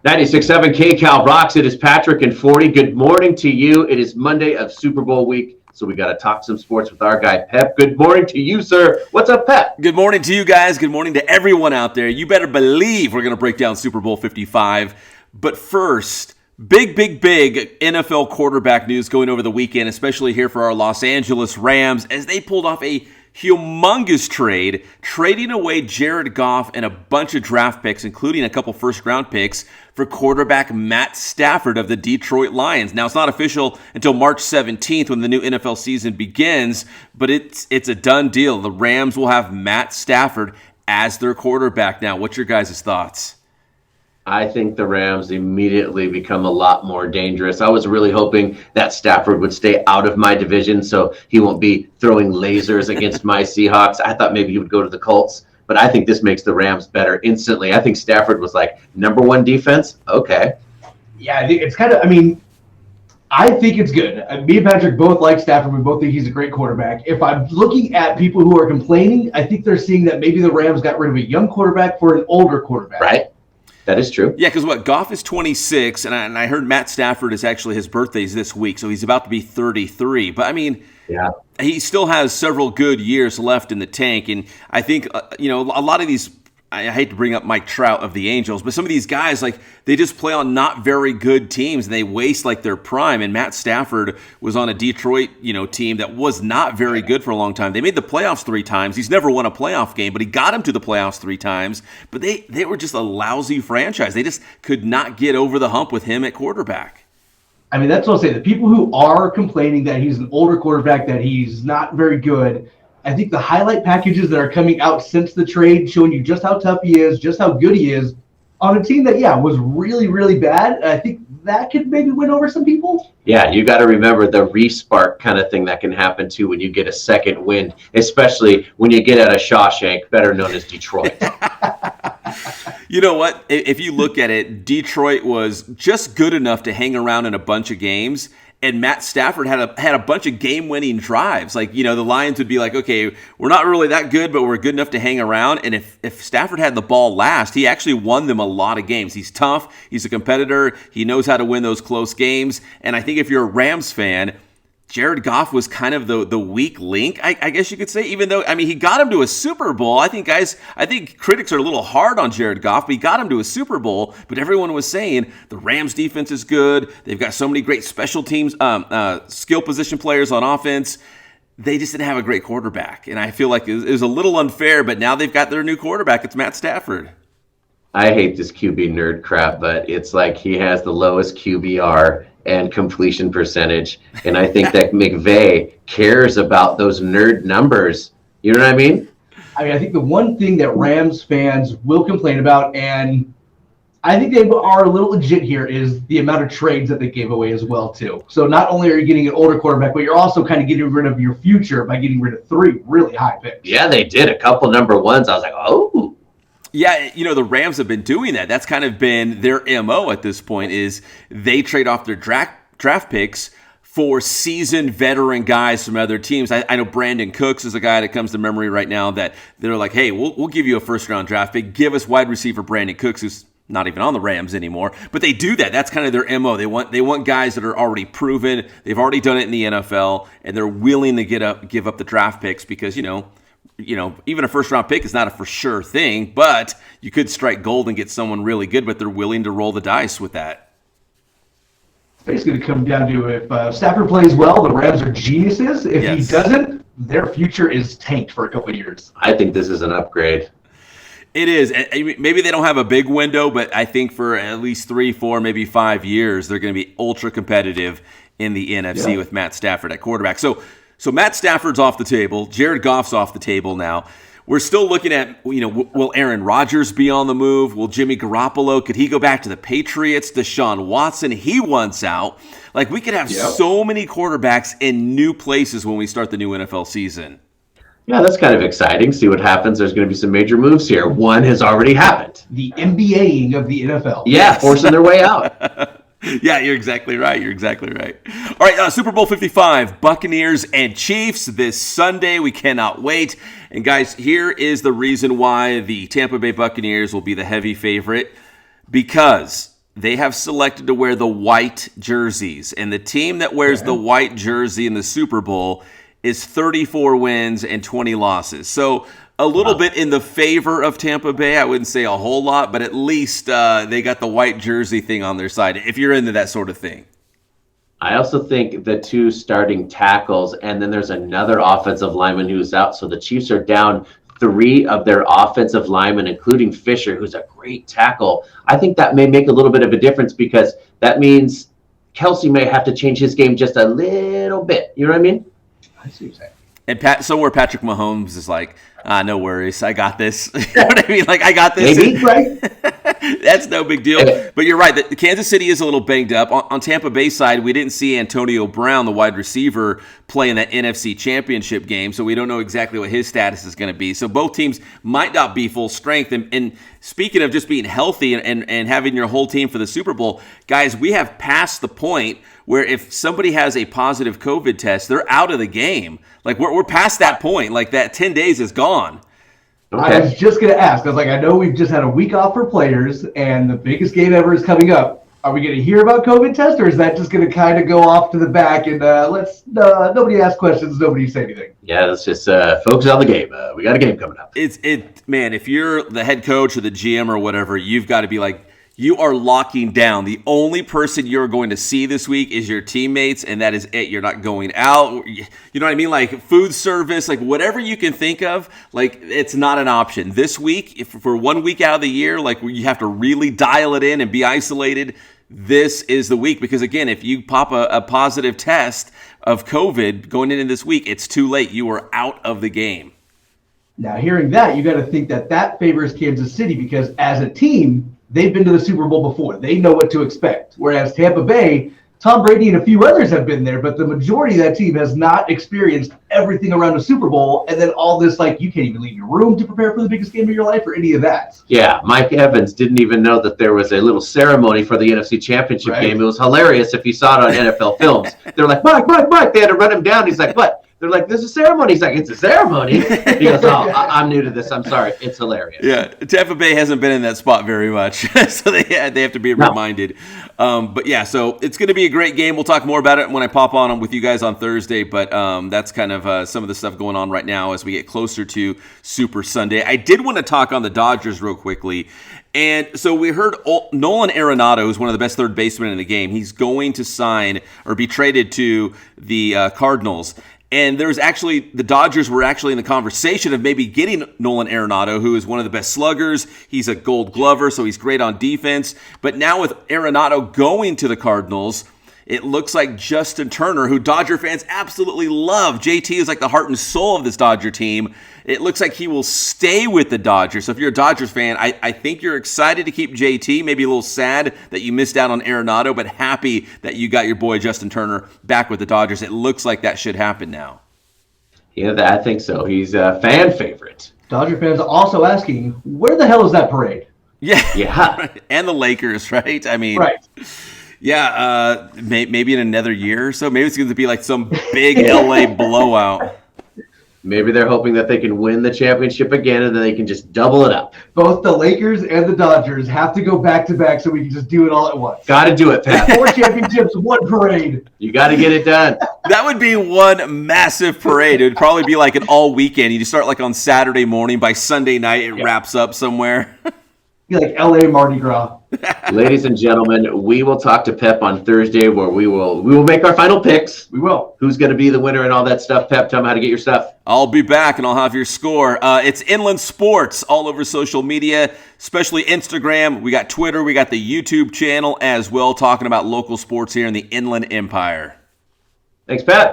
96.7 KCAL rocks. It is Patrick and 40. Good morning to you. It is Monday of Super Bowl week, so we got to talk some sports with our guy, Pep. Good morning to you, sir. What's up, Pep? Good morning to you guys. Good morning to everyone out there. You better believe we're going to break down Super Bowl 55. But first, big NFL quarterback news going over the weekend, especially here for our Los Angeles Rams, as they pulled off a humongous trade, trading away Jared Goff and a bunch of draft picks, including a couple first-round picks, for quarterback Matt Stafford of the Detroit Lions. Now, it's not official until March 17th when the new NFL season begins, but it's a done deal. The Rams will have Matt Stafford as their quarterback now. What's your guys' thoughts? I think the Rams immediately become a lot more dangerous. I was really hoping that Stafford would stay out of my division so he won't be throwing lasers against my Seahawks. I thought maybe he would go to the Colts, but I think this makes the Rams better instantly. I think Stafford was like, number one defense? Okay. Yeah, I think it's I think it's good. Me and Patrick both like Stafford. We both think he's a great quarterback. If I'm looking at people who are complaining, I think they're seeing that maybe the Rams got rid of a young quarterback for an older quarterback. Right. That is true. Yeah, because Goff is 26, and I heard Matt Stafford is actually his birthday's this week, so he's about to be 33. But, I mean, yeah, he still has several good years left in the tank, and I think, a lot of these, I hate to bring up Mike Trout of the Angels, but some of these guys, like, they just play on not very good teams, and they waste, like, their prime. And Matt Stafford was on a Detroit, team that was not very good for a long time. They made the playoffs 3 times. He's never won a playoff game, but he got him to the playoffs 3 times. But they were just a lousy franchise. They just could not get over the hump with him at quarterback. I mean, that's what I'll say. The people who are complaining that he's an older quarterback, that he's not very good, I think the highlight packages that are coming out since the trade showing you just how tough he is, just how good he is on a team that, was really, really bad. I think that could maybe win over some people. Yeah, you got to remember the re-spark kind of thing that can happen too when you get a second wind, especially when you get out of Shawshank, better known as Detroit. You know what? If you look at it, Detroit was just good enough to hang around in a bunch of games. And Matt Stafford had a bunch of game-winning drives. Like, the Lions would be like, okay, we're not really that good, but we're good enough to hang around. And if Stafford had the ball last, he actually won them a lot of games. He's tough. He's a competitor. He knows how to win those close games. And I think if you're a Rams fan, Jared Goff was kind of the weak link, I guess you could say, even though, he got him to a Super Bowl. I think critics are a little hard on Jared Goff, but he got him to a Super Bowl. But everyone was saying the Rams defense is good. They've got so many great special teams, skill position players on offense. They just didn't have a great quarterback. And I feel like it was a little unfair, but now they've got their new quarterback. It's Matt Stafford. I hate this QB nerd crap, but it's like he has the lowest QBR and completion percentage. And I think that McVay cares about those nerd numbers. You know what I mean? I think the one thing that Rams fans will complain about, and I think they are a little legit here, is the amount of trades that they gave away as well, too. So not only are you getting an older quarterback, but you're also kind of getting rid of your future by getting rid of 3 really high picks. Yeah, they did. A couple number ones. I was like, oh. Yeah, the Rams have been doing that. That's kind of been their MO at this point, is they trade off their draft picks for seasoned veteran guys from other teams. I know Brandon Cooks is a guy that comes to memory right now that they're like, hey, we'll give you a first-round draft pick. Give us wide receiver Brandon Cooks, who's not even on the Rams anymore. But they do that. That's kind of their MO. They want guys that are already proven. They've already done it in the NFL, and they're willing to give up the draft picks because, even a first-round pick is not a for sure thing, but you could strike gold and get someone really good, but they're willing to roll the dice with that. It's basically going to come down to if Stafford plays well, the Rams are geniuses. If he doesn't, their future is tanked for a couple of years. I think this is an upgrade. It is. Maybe they don't have a big window, but I think for at least 3, 4, maybe 5 years, they're going to be ultra competitive in the NFC with Matt Stafford at quarterback. So Matt Stafford's off the table. Jared Goff's off the table now. We're still looking at, will Aaron Rodgers be on the move? Will Jimmy Garoppolo, could he go back to the Patriots? Deshaun Watson, he wants out. Like, we could have so many quarterbacks in new places when we start the new NFL season. Yeah, that's kind of exciting. See what happens. There's going to be some major moves here. One has already happened. The NBAing of the NFL. Yeah, forcing their way out. Yeah, you're exactly right. All right, Super Bowl 55, Buccaneers and Chiefs this Sunday. We cannot wait. And guys, here is the reason why the Tampa Bay Buccaneers will be the heavy favorite. Because they have selected to wear the white jerseys. And the team that wears the white jersey in the Super Bowl is 34 wins and 20 losses. So a little bit in the favor of Tampa Bay. I wouldn't say a whole lot, but at least they got the white jersey thing on their side, if you're into that sort of thing. I also think the 2 starting tackles, and then there's another offensive lineman who's out. So the Chiefs are down 3 of their offensive linemen, including Fisher, who's a great tackle. I think that may make a little bit of a difference because that means Kelsey may have to change his game just a little bit. You know what I mean? I see what you're saying. And somewhere Patrick Mahomes is like, no worries, I got this. You know what I mean? Like, I got this. Maybe, right? That's no big deal. But you're right. The Kansas City is a little banged up. On Tampa Bay side, we didn't see Antonio Brown, the wide receiver, play in that NFC Championship game, so we don't know exactly what his status is going to be. So both teams might not be full strength. And speaking of just being healthy and having your whole team for the Super Bowl, guys, we have passed the point where if somebody has a positive COVID test, they're out of the game. Like, we're past that point. Like, that 10 days is gone. Okay. I was just going to ask. I was like, I know we've just had a week off for players, and the biggest game ever is coming up. Are we going to hear about COVID test, or is that just going to kind of go off to the back and nobody ask questions, nobody say anything? Yeah, let's just focus on the game. We got a game coming up. Man, if you're the head coach or the GM or whatever, you've got to be like, you are locking down. The only person you're going to see this week is your teammates, and that is it. You're not going out. You know what I mean? Like food service, like whatever you can think of, like it's not an option. This week, if for 1 week out of the year, like you have to really dial it in and be isolated, this is the week. Because again, if you pop a positive test of COVID going into this week, it's too late. You are out of the game. Now, hearing that, you got to think that favors Kansas City because as a team, they've been to the Super Bowl before. They know what to expect. Whereas Tampa Bay, Tom Brady and a few others have been there, but the majority of that team has not experienced everything around a Super Bowl and then all this, like, you can't even leave your room to prepare for the biggest game of your life or any of that. Yeah, Mike Evans didn't even know that there was a little ceremony for the NFC Championship game. It was hilarious if you saw it on NFL films. They're like, Mike. They had to run him down. He's like, what? They're like, there's a ceremony. He's like, it's a ceremony. He goes, I'm new to this. I'm sorry. It's hilarious. Yeah, Tampa Bay hasn't been in that spot very much, so they have to be reminded. But yeah, so it's going to be a great game. We'll talk more about it when I pop on with you guys on Thursday, but that's kind of some of the stuff going on right now as we get closer to Super Sunday. I did want to talk on the Dodgers real quickly. And so we heard Nolan Arenado is one of the best third basemen in the game. He's going to sign or be traded to the Cardinals. And the Dodgers were actually in the conversation of maybe getting Nolan Arenado, who is one of the best sluggers. He's a Gold Glover, so he's great on defense. But now with Arenado going to the Cardinals, it looks like Justin Turner, who Dodger fans absolutely love. JT is like the heart and soul of this Dodger team. It looks like he will stay with the Dodgers. So if you're a Dodgers fan, I think you're excited to keep JT, maybe a little sad that you missed out on Arenado, but happy that you got your boy Justin Turner back with the Dodgers. It looks like that should happen now. Yeah, I think so. He's a fan favorite. Dodger fans are also asking, where the hell is that parade? Yeah. And the Lakers, right? I mean, right. Yeah, maybe in another year or so. Maybe it's going to be like some big LA blowout. Maybe they're hoping that they can win the championship again and then they can just double it up. Both the Lakers and the Dodgers have to go back-to-back so we can just do it all at once. Got to do it, Pat. 4 championships, 1 parade. You got to get it done. That would be one massive parade. It would probably be like an all weekend. You just start like on Saturday morning. By Sunday night, it wraps up somewhere. Be like LA Mardi Gras. Ladies and gentlemen, we will talk to Pep on Thursday where we will make our final picks. We will. Who's going to be the winner and all that stuff. Pep, tell them how to get your stuff. I'll be back and I'll have your score. It's Inland Sports all over social media, especially Instagram. We got Twitter. We got the YouTube channel as well, talking about local sports here in the Inland Empire. Thanks, Pat.